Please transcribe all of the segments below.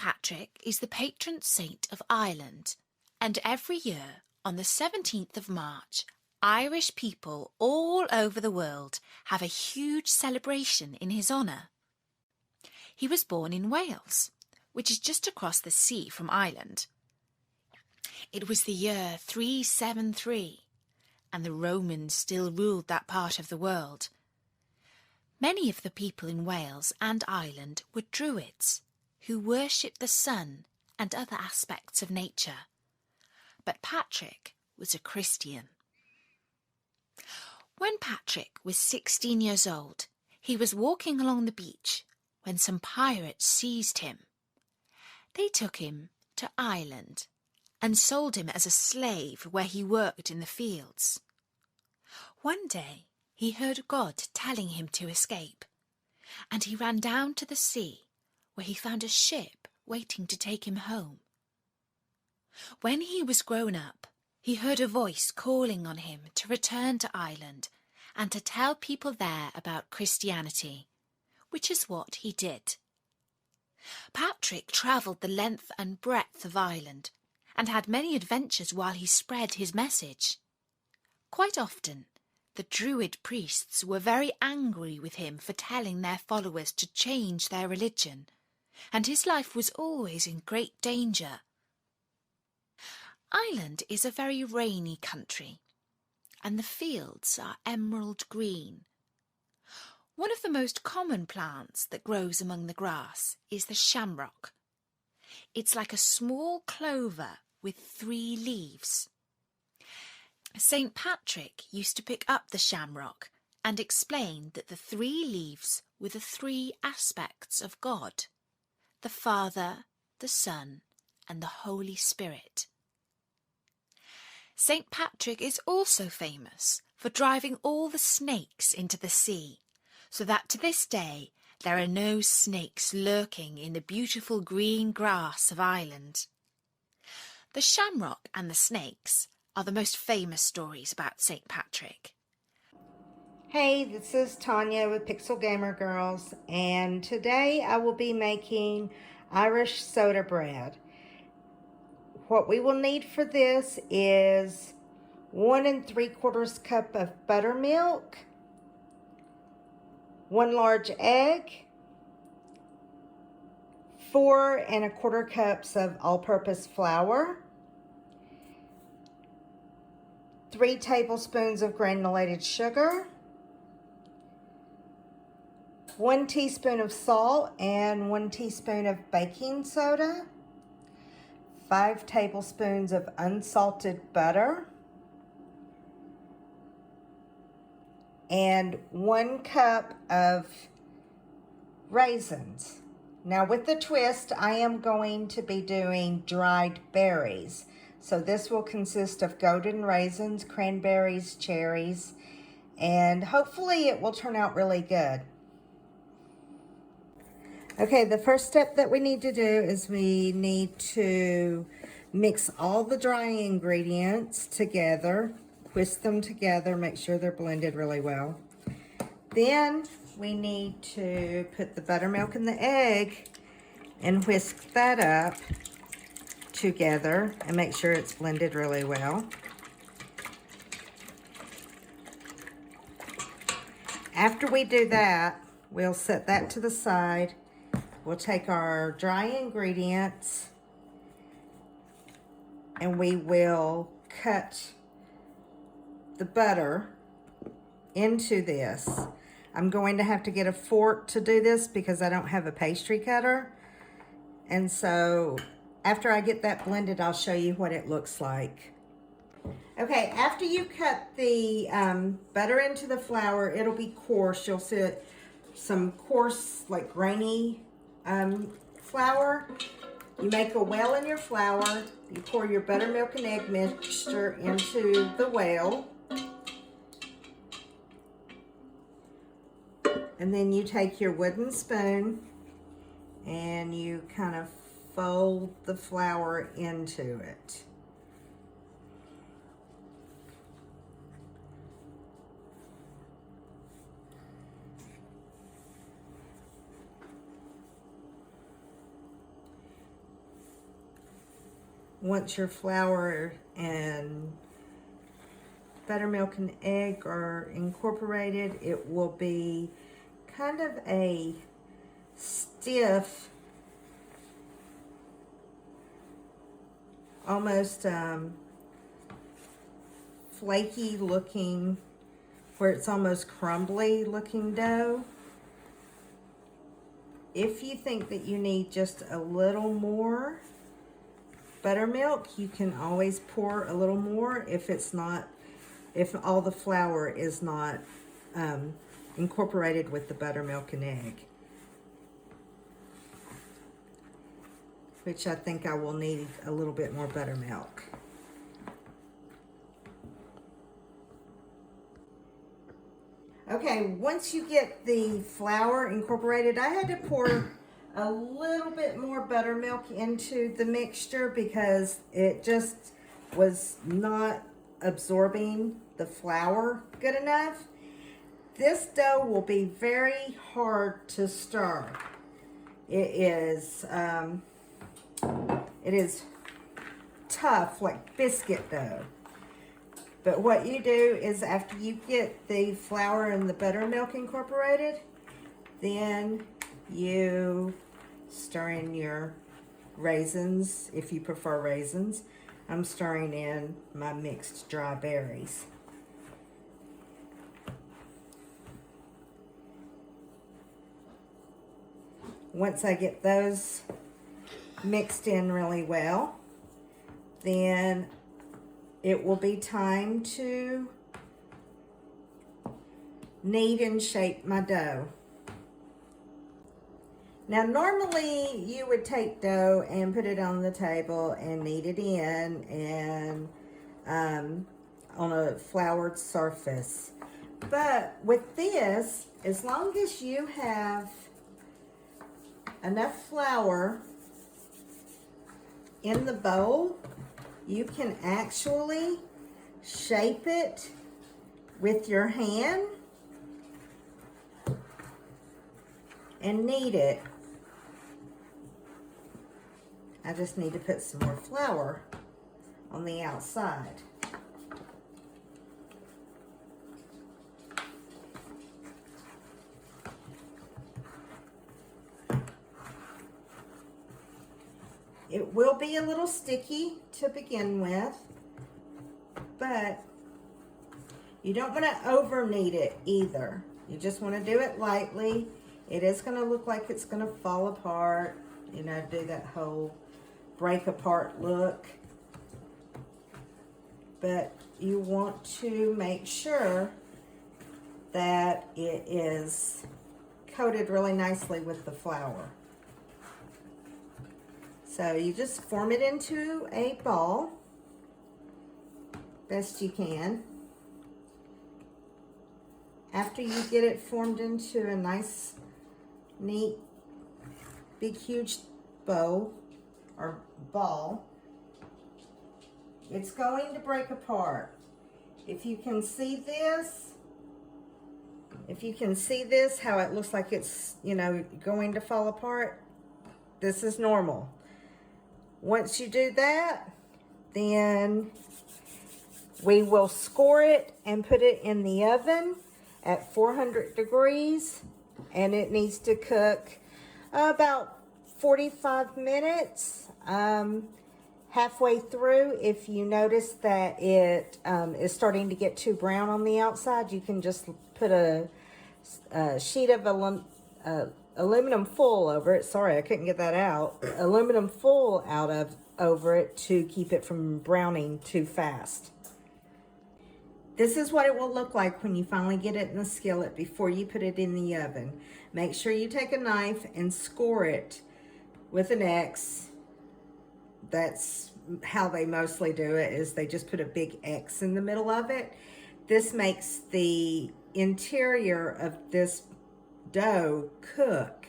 Patrick is the patron saint of Ireland, and every year on the 17th of March, Irish people all over the world have a huge celebration in his honour. He was born in Wales, which is just across the sea from Ireland. It was the year 373, and the Romans still ruled that part of the world. Many of the people in Wales and Ireland were Druids, who worshipped the sun and other aspects of nature. But Patrick was a Christian. When Patrick was 16 years old, he was walking along the beach when some pirates seized him. They took him to Ireland and sold him as a slave where he worked in the fields. One day he heard God telling him to escape, and he ran down to the sea where he found a ship waiting to take him home. When he was grown up, he heard a voice calling on him to return to Ireland and to tell people there about Christianity, which is what he did. Patrick travelled the length and breadth of Ireland and had many adventures while he spread his message. Quite often, the Druid priests were very angry with him for telling their followers to change their religion, and his life was always in great danger. Ireland is a very rainy country, and the fields are emerald green. One of the most common plants that grows among the grass is the shamrock. It's like a small clover with 3 leaves. St. Patrick used to pick up the shamrock and explain that the 3 leaves were the 3 aspects of God: the Father, the Son, and the Holy Spirit. St. Patrick is also famous for driving all the snakes into the sea, so that to this day there are no snakes lurking in the beautiful green grass of Ireland. The shamrock and the snakes are the most famous stories about St. Patrick. Hey, this is Tonya with Pixel Gamer Girls, and today I will be making Irish soda bread. What we will need for this is 1 3/4 cup of buttermilk, 1 large egg, 4 1/4 cups of all-purpose flour, 3 tablespoons of granulated sugar, 1 teaspoon of salt and 1 teaspoon of baking soda, 5 tablespoons of unsalted butter, and 1 cup of raisins. Now with the twist, I am going to be doing dried berries. So this will consist of golden raisins, cranberries, cherries, and hopefully it will turn out really good. Okay, the first step that we need to do is we need to mix all the dry ingredients together, whisk them together, make sure they're blended really well. Then we need to put the buttermilk and the egg and whisk that up together and make sure it's blended really well. After we do that, we'll set that to the side. We'll take our dry ingredients and we will cut the butter into this. I'm going to have to get a fork to do this because I don't have a pastry cutter. And so after I get that blended, I'll show you what it looks like. Okay, after you cut the butter into the flour, it'll be coarse. You'll see some coarse, like grainy flour. You make a well in your flour. You pour your buttermilk and egg mixture into the well. And then you take your wooden spoon and you kind of fold the flour into it. once your flour and buttermilk and egg are incorporated, it will be kind of a stiff, almost flaky looking, where it's almost crumbly looking dough. If you think that you need just a little more buttermilk, you can always pour a little more if all the flour is not incorporated with the buttermilk and egg, which I think I will need a little bit more buttermilk. Okay, once you get the flour incorporated, I had to pour a little bit more buttermilk into the mixture because it just was not absorbing the flour good enough. This dough will be very hard to stir. It is tough, like biscuit dough. But what you do is after you get the flour and the buttermilk incorporated, then you stir in your raisins, if you prefer raisins. I'm stirring in my mixed dry berries. Once I get those mixed in really well, then it will be time to knead and shape my dough. Now normally you would take dough and put it on the table and knead it in and on a floured surface. But with this, as long as you have enough flour in the bowl, you can actually shape it with your hand and knead it. I just need to put some more flour on the outside. It will be a little sticky to begin with, but you don't want to over knead it either. You just want to do it lightly. It is going to look like it's going to fall apart, you know, do that whole break apart look. But you want to make sure that it is coated really nicely with the flour. So you just form it into a ball, best you can. After you get it formed into a nice, neat, big, huge bowl or ball, it's going to break apart. If you can see this, how it looks like it's, you know, going to fall apart, this is normal. Once you do that, then we will score it and put it in the oven at 400 degrees, and it needs to cook about 45 minutes. Halfway through, if you notice that it is starting to get too brown on the outside, you can just put a sheet of aluminum foil over it. Sorry, I couldn't get that out. Aluminum foil over it to keep it from browning too fast. This is what it will look like when you finally get it in the skillet before you put it in the oven. Make sure you take a knife and score it with an X. That's how they mostly do it, is they just put a big X in the middle of it. This makes the interior of this dough cook.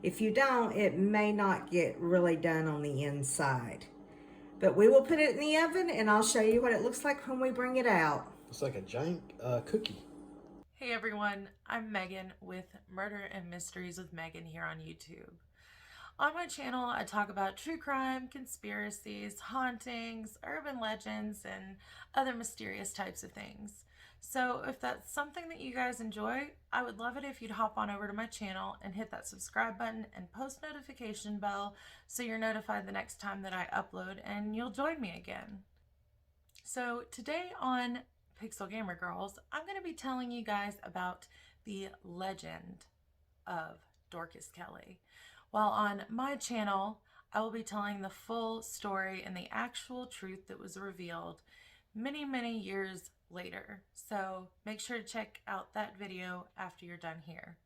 If you don't, it may not get really done on the inside. But we will put it in the oven and I'll show you what it looks like when we bring it out. It's like a giant cookie. Hey everyone, I'm Megan with Murder and Mysteries with Megan here on YouTube. On my channel, I talk about true crime, conspiracies, hauntings, urban legends, and other mysterious types of things. So if that's something that you guys enjoy, I would love it if you'd hop on over to my channel and hit that subscribe button and post notification bell so you're notified the next time that I upload and you'll join me again. So today on Pixel Gamer Girls, I'm going to be telling you guys about the legend of Dorcas Kelly. While on my channel, I will be telling the full story and the actual truth that was revealed many, many years later. So make sure to check out that video after you're done here.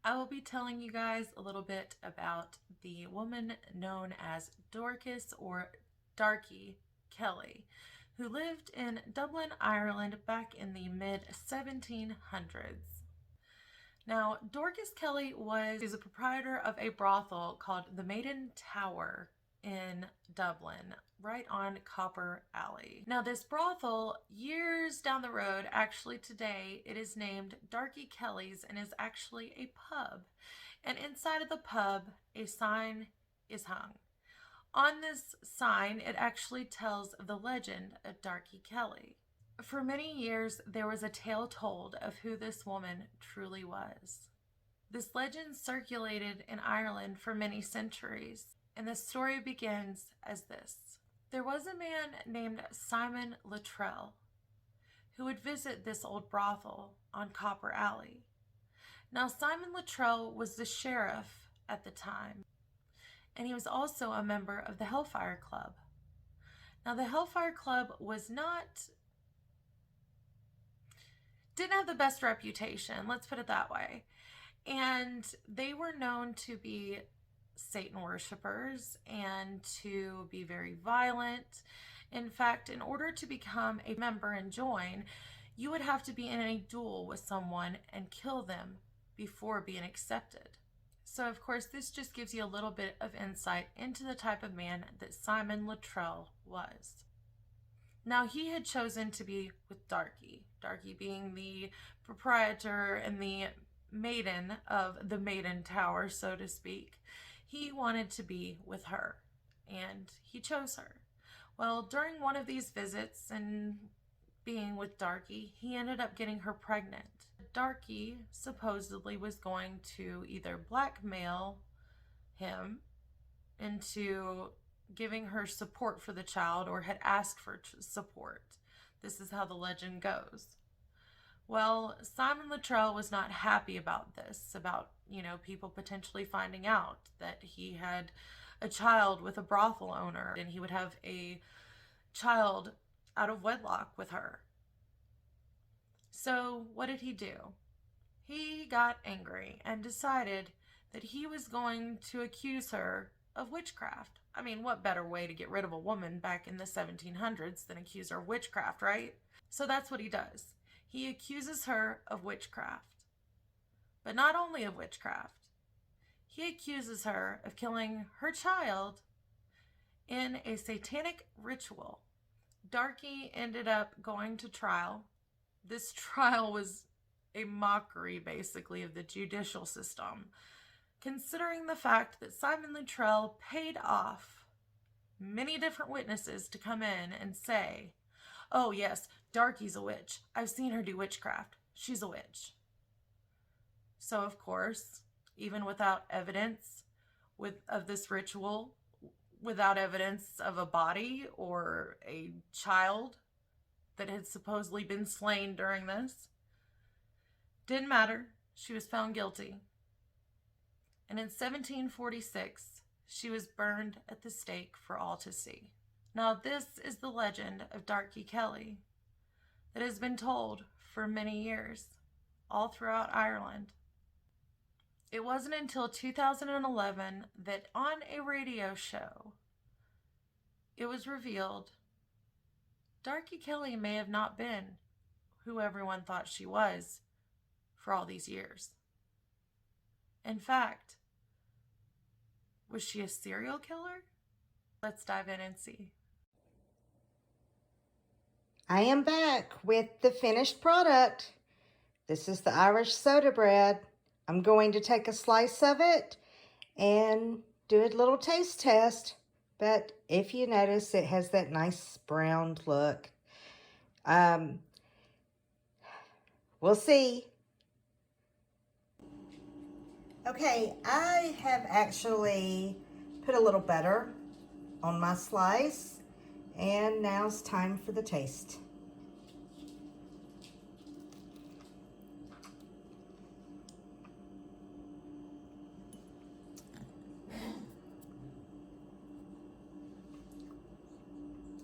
I will be telling you guys a little bit about the woman known as Dorcas or Darkie Kelly, who lived in Dublin, Ireland back in the mid-1700s. Now, Dorcas Kelly was a proprietor of a brothel called the Maiden Tower in Dublin, right on Copper Alley. Now, this brothel, years down the road, actually today, it is named Darkie Kelly's and is actually a pub. And inside of the pub, a sign is hung. On this sign, it actually tells of the legend of Darkie Kelly. For many years, there was a tale told of who this woman truly was. This legend circulated in Ireland for many centuries, and the story begins as this. There was a man named Simon Luttrell who would visit this old brothel on Copper Alley. Now, Simon Luttrell was the sheriff at the time, and he was also a member of the Hellfire Club. Now, the Hellfire Club didn't have the best reputation, let's put it that way. And they were known to be Satan worshipers and to be very violent. In fact, in order to become a member and join, you would have to be in a duel with someone and kill them before being accepted. So of course, this just gives you a little bit of insight into the type of man that Simon Luttrell was. Now, he had chosen to be with Darkie, Darkie being the proprietor and the maiden of the Maiden Tower, so to speak. He wanted to be with her, and he chose her. Well, during one of these visits and being with Darkie, he ended up getting her pregnant. Darkie supposedly was going to either blackmail him into giving her support for the child or had asked for support. This is how the legend goes. Well, Simon Luttrell was not happy about this, about, people potentially finding out that he had a child with a brothel owner and he would have a child out of wedlock with her. So what did he do? He got angry and decided that he was going to accuse her of witchcraft. I mean, what better way to get rid of a woman back in the 1700s than accuse her of witchcraft, right? So that's what he does. He accuses her of witchcraft. But not only of witchcraft, he accuses her of killing her child in a satanic ritual. Darkie ended up going to trial. This trial was a mockery, basically, of the judicial system, considering the fact that Simon Luttrell paid off many different witnesses to come in and say, oh yes, Darkie's a witch. I've seen her do witchcraft. She's a witch. So of course, even without evidence of this ritual, without evidence of a body or a child that had supposedly been slain during this, didn't matter. She was found guilty. And in 1746, she was burned at the stake for all to see. Now, this is the legend of Darkie Kelly that has been told for many years, all throughout Ireland. It wasn't until 2011 that on a radio show, it was revealed Darkie Kelly may have not been who everyone thought she was for all these years. In fact, was she a serial killer? Let's dive in and see. I am back with the finished product. This is the Irish soda bread. I'm going to take a slice of it and do a little taste test. But if you notice, it has that nice browned look. We'll see. Okay, I have actually put a little butter on my slice, and now it's time for the taste.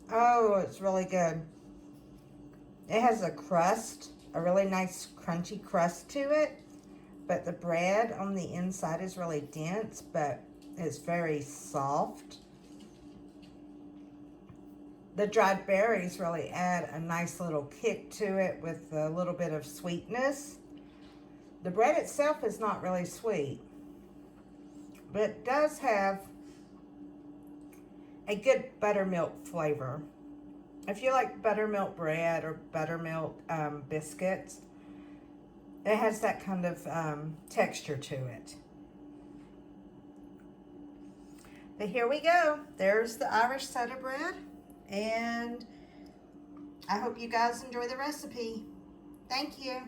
Oh, it's really good. It has a crust, a really nice crunchy crust to it, but the bread on the inside is really dense, but it's very soft. The dried berries really add a nice little kick to it with a little bit of sweetness. The bread itself is not really sweet, but it does have a good buttermilk flavor. If you like buttermilk bread or buttermilk biscuits, it has that kind of texture to it. But here we go. There's the Irish soda bread, and I hope you guys enjoy the recipe. Thank you.